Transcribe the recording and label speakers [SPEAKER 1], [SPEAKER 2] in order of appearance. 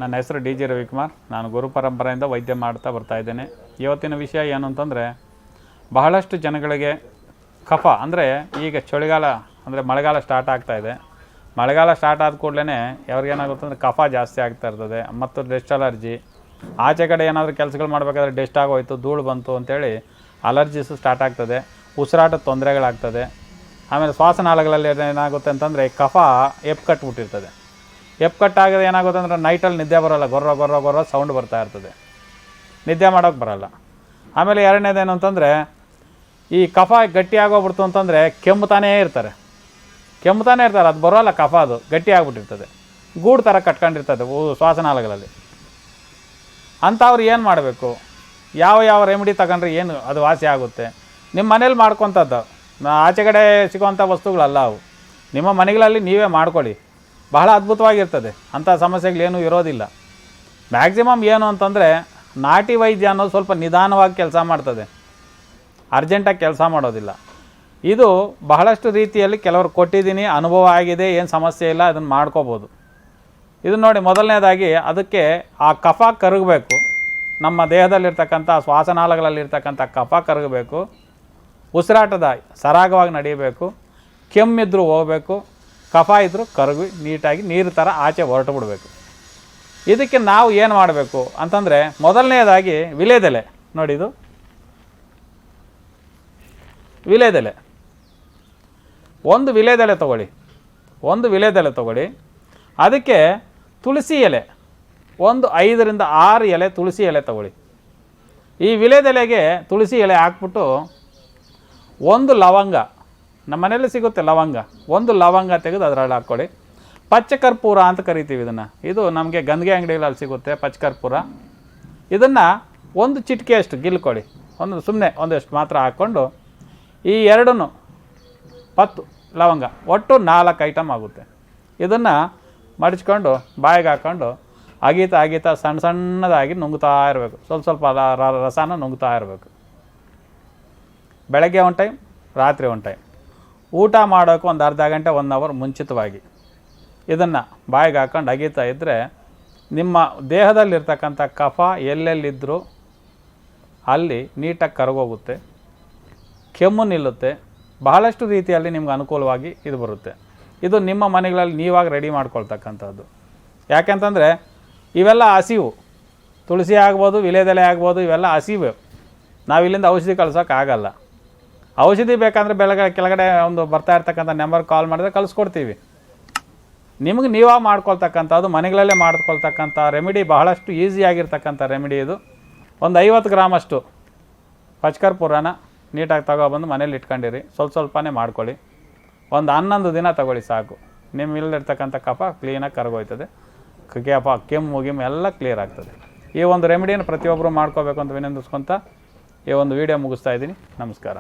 [SPEAKER 1] ನನ್ನ ಹೆಸರು D G Ravikumar. ನಾನು ಗುರು ಪರಂಪರೆಯಿಂದ ವೈದ್ಯ ಮಾಡ್ತಾ ಬರ್ತಾಯಿದ್ದೇನೆ. ಇವತ್ತಿನ ವಿಷಯ ಏನು ಅಂತಂದರೆ, ಬಹಳಷ್ಟು ಜನಗಳಿಗೆ ಕಫ ಅಂದರೆ ಈಗ ಚಳಿಗಾಲ ಅಂದರೆ ಮಳೆಗಾಲ ಸ್ಟಾರ್ಟ್ ಆಗ್ತಾಯಿದೆ. ಮಳೆಗಾಲ ಸ್ಟಾರ್ಟ್ ಆದ ಕೂಡಲೇ ಅವ್ರಿಗೇನಾಗುತ್ತೆ ಅಂದರೆ ಕಫ ಜಾಸ್ತಿ ಆಗ್ತಾ ಇರ್ತದೆ ಮತ್ತು ಡಸ್ಟ್ ಅಲರ್ಜಿ. ಆಚೆ ಕಡೆ ಏನಾದರೂ ಕೆಲಸಗಳು ಮಾಡಬೇಕಾದ್ರೆ ಡಸ್ಟ್ ಆಗೋಯ್ತು, ಧೂಳು ಬಂತು ಅಂತೇಳಿ ಅಲರ್ಜಿಸು ಸ್ಟಾರ್ಟ್ ಆಗ್ತದೆ. ಉಸಿರಾಟದ ತೊಂದರೆಗಳಾಗ್ತದೆ. ಆಮೇಲೆ ಶ್ವಾಸನಾಳಗಳಲ್ಲಿ ಏನಾಗುತ್ತೆ ಅಂತಂದರೆ ಕಫ ಎಪ್ಕಟ್ಬಿಟ್ಟಿರ್ತದೆ. ಎಪ್ಕಟ್ಟಾಗದೆ ಏನಾಗುತ್ತೆ ಅಂದರೆ ನೈಟಲ್ಲಿ ನಿದ್ದೆ ಬರೋಲ್ಲ, ಗೊರ್ರ ಗೊರ್ರ ಗೊರ್ರ ಸೌಂಡ್ ಬರ್ತಾ ಇರ್ತದೆ, ನಿದ್ದೆ ಮಾಡೋಕ್ಕೆ ಬರೋಲ್ಲ. ಆಮೇಲೆ ಎರಡನೇದೇನು ಅಂತಂದರೆ, ಈ ಕಫ ಗಟ್ಟಿಯಾಗೋಗ್ಬಿಡ್ತು ಅಂತಂದರೆ ಕೆಮ್ಮುತ್ತಾನೇ ಇರ್ತಾರೆ. ಅದು ಬರೋಲ್ಲ, ಕಫ ಅದು ಗಟ್ಟಿ ಆಗಿಬಿಟ್ಟಿರ್ತದೆ, ಗೂಡು ಥರ ಕಟ್ಕೊಂಡಿರ್ತದೆ ಶ್ವಾಸನಾಳಗಳಲ್ಲಿ. ಅಂಥವ್ರು ಏನು ಮಾಡಬೇಕು, ಯಾವ ರೆಮಿಡಿ ತಗೊಂಡ್ರೆ ಏನು ಅದು ವಾಸಿ ಆಗುತ್ತೆ? ನಿಮ್ಮ ಮನೇಲಿ ಮಾಡ್ಕೊತದ್ದು, ಆಚೆ ಕಡೆ ಸಿಗೋವಂಥ ವಸ್ತುಗಳಲ್ಲ ಅವು. ನಿಮ್ಮ ಮನೆಗಳಲ್ಲಿ ನೀವೇ ಮಾಡ್ಕೊಳ್ಳಿ, ಬಹಳ ಅದ್ಭುತವಾಗಿರ್ತದೆ. ಅಂಥ ಸಮಸ್ಯೆಗಳೇನೂ ಇರೋದಿಲ್ಲ. ಮ್ಯಾಕ್ಸಿಮಮ್ ಏನು ಅಂತಂದರೆ, ನಾಟಿ ವೈದ್ಯ ಅನ್ನೋದು ಸ್ವಲ್ಪ ನಿಧಾನವಾಗಿ ಕೆಲಸ ಮಾಡ್ತದೆ, ಅರ್ಜೆಂಟಾಗಿ ಕೆಲಸ ಮಾಡೋದಿಲ್ಲ. ಇದು ಬಹಳಷ್ಟು ರೀತಿಯಲ್ಲಿ ಕೆಲವರು ಕೊಟ್ಟಿದ್ದೀನಿ, ಅನುಭವ ಆಗಿದೆ, ಏನು ಸಮಸ್ಯೆ ಇಲ್ಲ, ಅದನ್ನು ಮಾಡ್ಕೋಬೋದು. ಇದು ನೋಡಿ, ಮೊದಲನೇದಾಗಿ ಅದಕ್ಕೆ ಆ ಕಫ ಕರಗಬೇಕು. ನಮ್ಮ ದೇಹದಲ್ಲಿರ್ತಕ್ಕಂಥ ಶ್ವಾಸನಾಳಗಳಲ್ಲಿರ್ತಕ್ಕಂಥ ಕಫ ಕರಗಬೇಕು. ಉಸಿರಾಟದ ಸರಾಗವಾಗಿ ನಡೆಯಬೇಕು. ಕೆಮ್ಮಿದ್ರೂ ಹೋಗಬೇಕು, ಕಫ ಇದ್ದರೂ ಕರಗಿ ನೀಟಾಗಿ ನೀರು ಥರ ಆಚೆ ಹೊರಟು ಬಿಡಬೇಕು. ಇದಕ್ಕೆ ನಾವು ಏನು ಮಾಡಬೇಕು ಅಂತಂದರೆ, ಮೊದಲನೇದಾಗಿ ವಿಲೇದೆಲೆ ನೋಡಿ, ಇದು ವಿಲೇದೆಲೆ. ಒಂದು ವಿಲೇದೆಲೆ ತೊಗೊಳ್ಳಿ. ಅದಕ್ಕೆ ತುಳಸಿ ಎಲೆ ಒಂದು 5 ರಿಂದ 6 ಎಲೆ ತುಳಸಿ ಎಲೆ ತೊಗೊಳ್ಳಿ. ಈ ವಿಲೇದೆಲೆಗೆ ತುಳಸಿ ಎಲೆ ಹಾಕ್ಬಿಟ್ಟು ಒಂದು ಲವಂಗ, ನಮ್ಮ ಮನೇಲಿ ಸಿಗುತ್ತೆ ಲವಂಗ, ಒಂದು ಲವಂಗ ತೆಗೆದು ಅದರಲ್ಲಿ ಹಾಕ್ಕೊಳ್ಳಿ. ಪಚ್ಚಕರ್ಪೂರ ಅಂತ ಕರಿತೀವಿ ಇದನ್ನು. ಇದು ನಮಗೆ ಗಂಧಿಗೆ ಅಂಗಡಿಗಳಲ್ಲಿ ಸಿಗುತ್ತೆ ಪಚ್ಚಕರ್ಪೂರ. ಇದನ್ನು ಒಂದು ಚಿಟಿಕೆಯಷ್ಟು ಗಿಲ್ಕೊಳ್ಳಿ, ಸುಮ್ಮನೆ ಒಂದಷ್ಟು ಮಾತ್ರ ಹಾಕ್ಕೊಂಡು, ಈ ಎರಡನ್ನೂ 10 ಲವಂಗ ಒಟ್ಟು 4 ಐಟಮ್ ಆಗುತ್ತೆ. ಇದನ್ನು ಮಡಚ್ಕೊಂಡು ಬಾಯಿಗೆ ಹಾಕ್ಕೊಂಡು ಅಗೀತಾ ಸಣ್ಣದಾಗಿ ನುಂಗ್ತಾ ಇರಬೇಕು. ಸ್ವಲ್ಪ ರಸನ ನುಂಗ್ತಾ ಇರಬೇಕು. ಬೆಳಗ್ಗೆ ಒಂದು ಟೈಮ್, ರಾತ್ರಿ ಒಂದು ಟೈಮ್. ಊಟ ಮಾಡೋಕ್ಕೆ ಒಂದು ಅರ್ಧ ಗಂಟೆ 1 ಅವರ್ ಮುಂಚಿತವಾಗಿ ಇದನ್ನು ಬಾಯಿಗೆ ಹಾಕ್ಕೊಂಡು ಅಗೀತಾ ಇದ್ದರೆ, ನಿಮ್ಮ ದೇಹದಲ್ಲಿರ್ತಕ್ಕಂಥ ಕಫ ಎಲ್ಲೆಲ್ಲಿದ್ದರೂ ಅಲ್ಲಿ ನೀಟಾಗಿ ಕರಗೋಗುತ್ತೆ, ಕೆಮ್ಮು ನಿಲ್ಲುತ್ತೆ. ಬಹಳಷ್ಟು ರೀತಿಯಲ್ಲಿ ನಿಮ್ಗೆ ಅನುಕೂಲವಾಗಿ ಇದು ಬರುತ್ತೆ. ಇದು ನಿಮ್ಮ ಮನೆಗಳಲ್ಲಿ ನೀವಾಗಿ ರೆಡಿ ಮಾಡ್ಕೊಳ್ತಕ್ಕಂಥದ್ದು. ಯಾಕೆಂತಂದರೆ ಇವೆಲ್ಲ ಹಸಿವು, ತುಳಸಿ ಆಗ್ಬೋದು, ವಿಲೇದೆಲೆ ಆಗ್ಬೋದು, ಇವೆಲ್ಲ ಹಸಿವು. ನಾವಿಲ್ಲಿಂದ ಔಷಧಿ ಕಳ್ಸೋಕ್ಕಾಗಲ್ಲ. ಔಷಧಿ ಬೇಕಂದರೆ ಕೆಳಗಡೆ ಒಂದು ಬರ್ತಾ ಇರ್ತಕ್ಕಂಥ ನಂಬರ್ ಕಾಲ್ ಮಾಡಿದ್ರೆ ಕಳಿಸ್ಕೊಡ್ತೀವಿ. ನಿಮಗೆ ನೀವಾಗಿ ಮಾಡ್ಕೊಳ್ತಕ್ಕಂಥದ್ದು, ಮನೆಗಳಲ್ಲೇ ಮಾಡ್ಕೊಳ್ತಕ್ಕಂಥ ರೆಮಿಡಿ, ಬಹಳಷ್ಟು ಈಸಿಯಾಗಿರ್ತಕ್ಕಂಥ ರೆಮಿಡಿ ಇದು. ಒಂದು 50 ಗ್ರಾಮಷ್ಟು ಪಚ್ಚಕರ್ಪೂರನ ನೀಟಾಗಿ ತಗೊಬಂದು ಮನೇಲಿ ಇಟ್ಕೊಂಡಿರಿ. ಸ್ವಲ್ಪನೇ ಮಾಡ್ಕೊಳ್ಳಿ. ಒಂದು 11 ದಿನ ತಗೊಳ್ಳಿ ಸಾಕು. ನಿಮ್ಮಿಲ್ಲಿರ್ತಕ್ಕಂಥ ಕಫ ಕ್ಲೀನಾಗಿ ಕರಗೋಯ್ತದೆ. ಕೆಮ್ಮು ಎಲ್ಲ ಕ್ಲಿಯರ್ ಆಗ್ತದೆ. ಈ ಒಂದು ರೆಮಿಡಿಯನ್ನು ಪ್ರತಿಯೊಬ್ಬರು ಮಾಡ್ಕೋಬೇಕು ಅಂತ ವಿನಂತಿಸ್ಕೊತ ಈ ಒಂದು ವಿಡಿಯೋ ಮುಗಿಸ್ತಾ ಇದ್ದೀನಿ. ನಮಸ್ಕಾರ.